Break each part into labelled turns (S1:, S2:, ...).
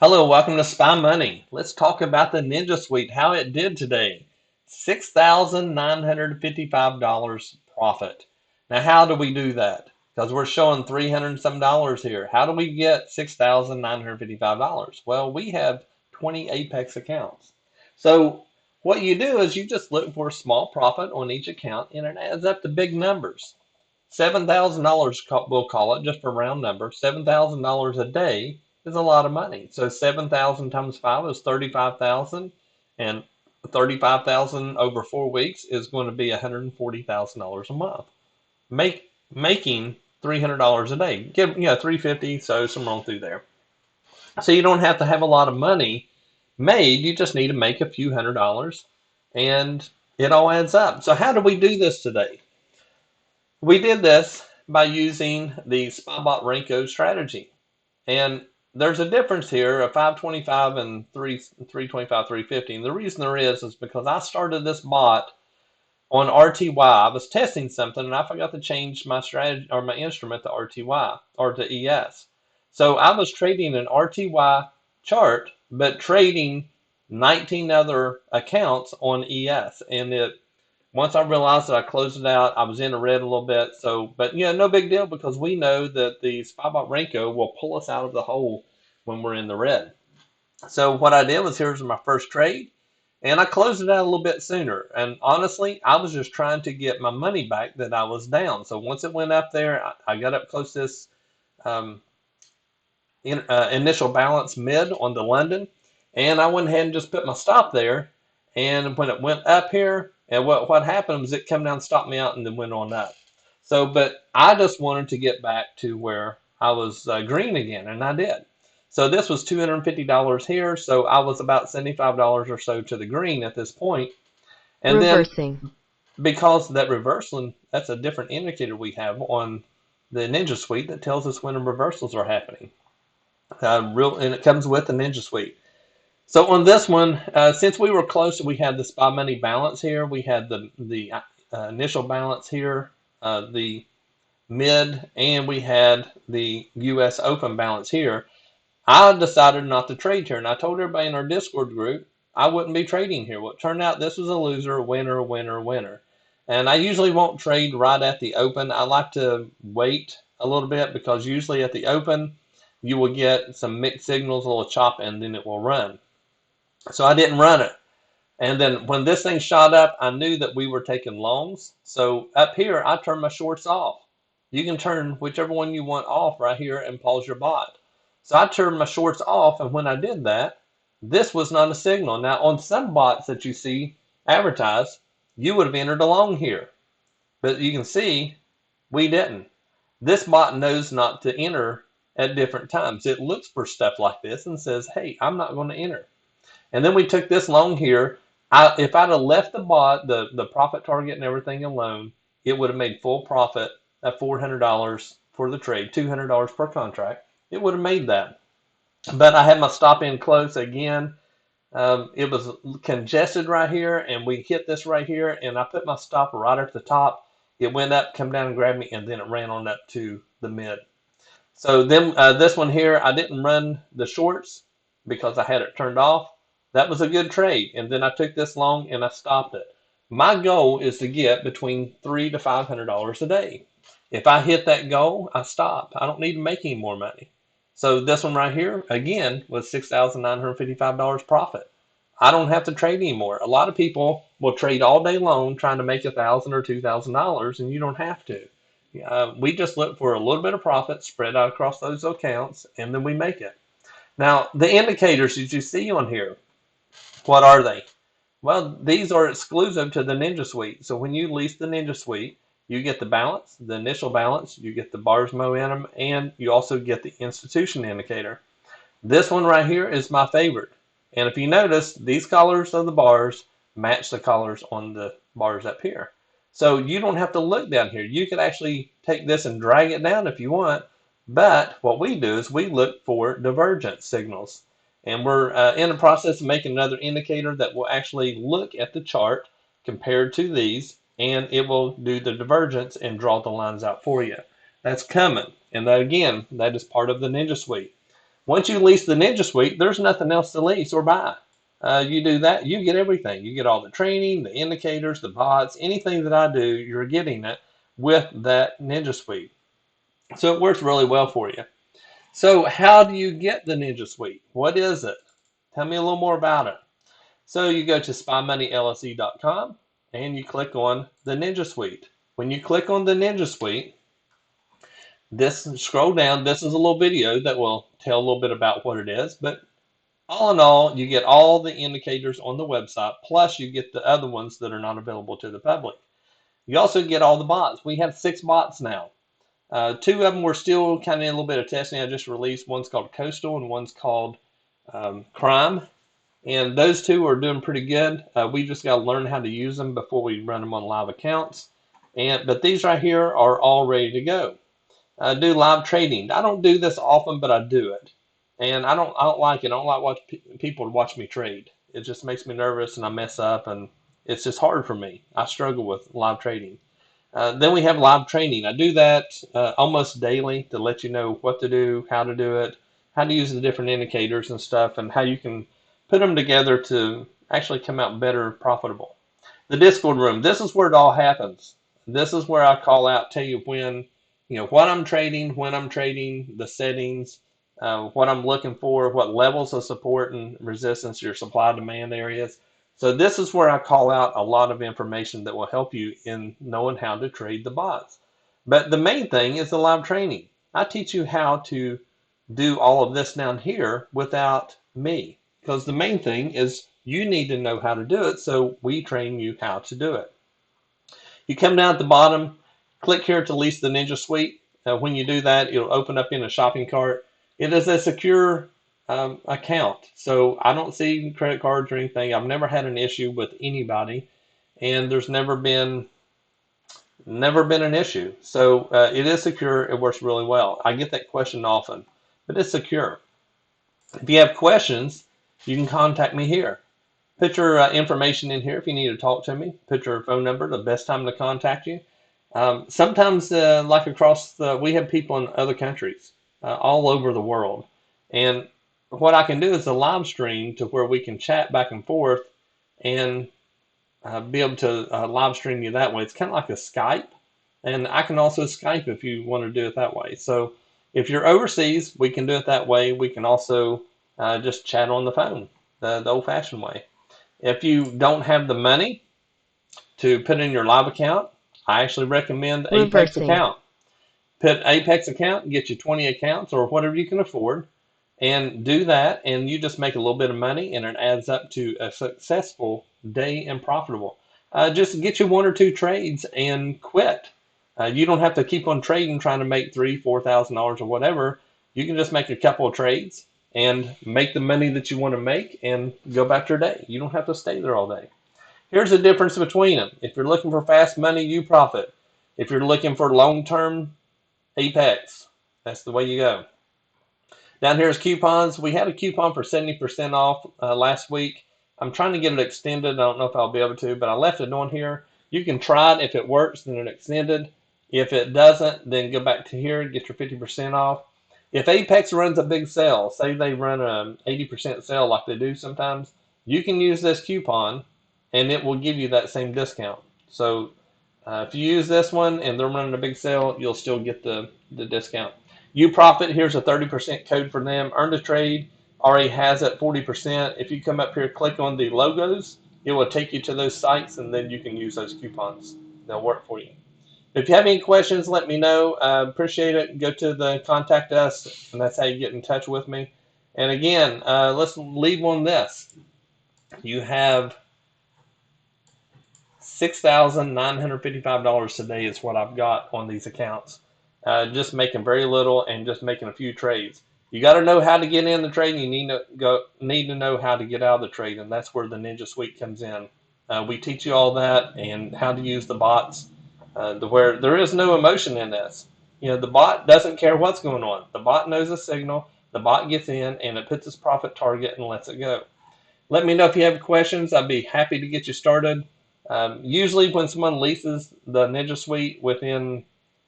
S1: Hello, welcome to Spy Money. Let's talk about the Ninja Suite, how it did today. $6,955 profit. Now, how do we do that? Because we're showing 300 and some dollars here. How do we get $6,955? Well, we have 20 Apex accounts. So what you do is you just look for a small profit on each account and it adds up to big numbers. $7,000, we'll call it, just for round number. $7,000 a day is a lot of money. So 7,000 times 5 is 35,000, and 35,000 over 4 weeks is going to be $140,000 a month. Making $300 a day. Give 350, so some wrong through there. So you don't have to have a lot of money made. You just need to make a few $100s, and it all adds up. So how do we do this today? We did this by using the SpyBot Renko strategy. And there's a difference here of 525 and 325, 350. And the reason there is because I started this bot on RTY. I was testing something and I forgot to change my strategy or my instrument to RTY or to ES. So I was trading an RTY chart, but trading 19 other accounts on ES. And once I realized that I closed it out, I was in the red a little bit. So, but no big deal because we know that the SpyBot Renko will pull us out of the hole when we're in the red. So what I did was here's my first trade, and I closed it out a little bit sooner. And honestly, I was just trying to get my money back that I was down. So once it went up there, I got up close to this um, initial balance mid on the London, and I went ahead and just put my stop there. And when it went up here, and what happened was it came down, stopped me out, and then went on up. So, but I just wanted to get back to where I was green again, and I did. So this was $250 here, so I was about $75 or so to the green at this point. And then
S2: Reversing.
S1: because that reversal, that's a different indicator we have on the Ninja Suite that tells us when the reversals are happening. And it comes with the Ninja Suite. So on this one, since we were close, we had the spy money balance here. We had the initial balance here, the mid, and we had the U.S. Open balance here. I decided not to trade here, and I told everybody in our Discord group I wouldn't be trading here. Well, it turned out this was a loser, winner, winner, winner. And I usually won't trade right at the open. I like to wait a little bit because usually at the open you will get some mixed signals, a little chop, and then it will run. So I didn't run it. And then when this thing shot up, I knew that we were taking longs. So up here, I turned my shorts off. You can turn whichever one you want off right here and pause your bot. So I turned my shorts off, and when I did that, this was not a signal. Now, on some bots that you see advertised, you would have entered a long here. But you can see we didn't. This bot knows not to enter at different times. It looks for stuff like this and says, hey, I'm not going to enter. And then we took this long here. If I'd have left the bot, the profit target and everything alone, it would have made full profit at $400 for the trade, $200 per contract. It would have made that. But I had my stop in close again. It was congested right here, and we hit this right here, and I put my stop right at the top. It went up, come down and grabbed me, and then it ran on up to the mid. So then this one here, I didn't run the shorts because I had it turned off. That was a good trade. And then I took this long and I stopped it. My goal is to get between $300 to $500 a day. If I hit that goal, I stop. I don't need to make any more money. So this one right here, again, was $6,955 profit. I don't have to trade anymore. A lot of people will trade all day long trying to make $1,000 or $2,000, and you don't have to. We just look for a little bit of profit spread out across those accounts, and then we make it. Now, the indicators that you see on here, what are they? Well, these are exclusive to the Ninja Suite. So when you lease the Ninja Suite, you get the balance, the initial balance, you get the bars momentum, and you also get the institution indicator. This one right here is my favorite. And if you notice, these colors of the bars match the colors on the bars up here. So you don't have to look down here. You can actually take this and drag it down if you want. But what we do is we look for divergence signals. And we're in the process of making another indicator that will actually look at the chart compared to these, and it will do the divergence and draw the lines out for you. That's coming. And that, again, that is part of the Ninja Suite. Once you lease the Ninja Suite, there's nothing else to lease or buy. You do that, you get everything. You get all the training, the indicators, the bots, anything that I do, you're getting it with that Ninja Suite. So it works really well for you. So how do you get the Ninja Suite? What is it? Tell me a little more about it. So you go to SpyMoneyLSE.com and you click on the Ninja Suite. When you click on the Ninja Suite, scroll down. This is a little video that will tell a little bit about what it is. But all in all, you get all the indicators on the website, plus you get the other ones that are not available to the public. You also get all the bots. We have 6 bots now. 2 of them were still kind of in a little bit of testing. I just released. One's called Coastal and one's called Crime. And those 2 are doing pretty good. We just got to learn how to use them before we run them on live accounts. But these right here are all ready to go. Do live trading. I don't do this often, but I do it. And I don't like it. I don't like people to watch me trade. It just makes me nervous and I mess up and it's just hard for me. I struggle with live trading. Then we have live training. I do that almost daily to let you know what to do, how to do it, how to use the different indicators and stuff, and how you can put them together to actually come out better profitable. The Discord room. This is where it all happens. This is where I call out, tell you when, what I'm trading, when I'm trading, the settings, what I'm looking for, what levels of support and resistance, your supply demand areas. So this is where I call out a lot of information that will help you in knowing how to trade the bots. But the main thing is the live training. I teach you how to do all of this down here without me, because the main thing is you need to know how to do it, so we train you how to do it. You come down at the bottom, click here to lease the Ninja Suite. When you do that, it'll open up in a shopping cart. It is a secure account, so I don't see credit cards or anything. I've never had an issue with anybody, and there's never been an issue. So it is secure. It works really well. I get that question often, but it's secure. If you have questions, you can contact me here. Put your information in here if you need to talk to me. Put your phone number, the best time to contact you. Sometimes, like we have people in other countries, all over the world. And what I can do is a live stream to where we can chat back and forth and be able to live stream you that way. It's kind of like a Skype. And I can also Skype if you want to do it that way. So if you're overseas, we can do it that way. We can also just chat on the phone, the old-fashioned way. If you don't have the money to put in your live account, I actually recommend Apex account. Put Apex account and get you 20 accounts or whatever you can afford and do that, and you just make a little bit of money and it adds up to a successful day and profitable. Just get you 1 or 2 trades and quit. You don't have to keep on trading trying to make $3,000, $4,000 or whatever. You can just make a couple of trades and make the money that you want to make and go back to your day. You don't have to stay there all day. Here's the difference between them. If you're looking for fast money, you profit. If you're looking for long-term, Apex. That's the way you go. Down here is coupons. We had a coupon for 70% off last week. I'm trying to get it extended. I don't know if I'll be able to, but I left it on here. You can try it. If it works, then it's extended. If it doesn't, then go back to here and get your 50% off. If Apex runs a big sale, say they run an 80% sale like they do sometimes, you can use this coupon and it will give you that same discount. So if you use this one and they're running a big sale, you'll still get the discount. You profit, here's a 30% code for them. Earn to Trade already has it 40%. If you come up here, click on the logos, it will take you to those sites and then you can use those coupons. They'll work for you. If you have any questions, let me know. Appreciate it. Go to the contact us, and that's how you get in touch with me. And again, let's leave on this. You have $6,955 today is what I've got on these accounts. Just making very little and just making a few trades. You got to know how to get in the trade. And you need to know how to get out of the trade, and that's where the Ninja Suite comes in. We teach you all that and how to use the bots. Where there is no emotion in this. The bot doesn't care what's going on. The bot knows a signal. The bot gets in and it puts its profit target and lets it go. Let me know if you have questions. I'd be happy to get you started. Usually when someone leases the Ninja Suite within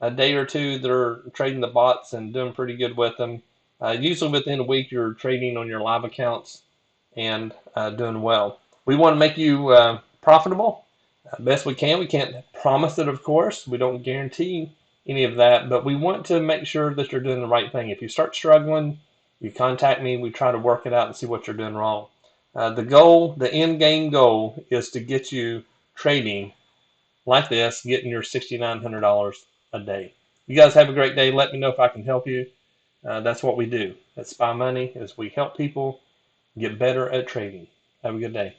S1: a day or two, they're trading the bots and doing pretty good with them. Usually within a week, you're trading on your live accounts and doing well. We want to make you profitable best we can. We can't promise it, of course. We don't guarantee any of that, but we want to make sure that you're doing the right thing. If you start struggling, you contact me. We try to work it out and see what you're doing wrong. The end game goal is to get you trading like this, getting your $6,900 a day. You guys have a great day. Let me know if I can help you. That's what we do at Spy Money is we help people get better at trading. Have a good day.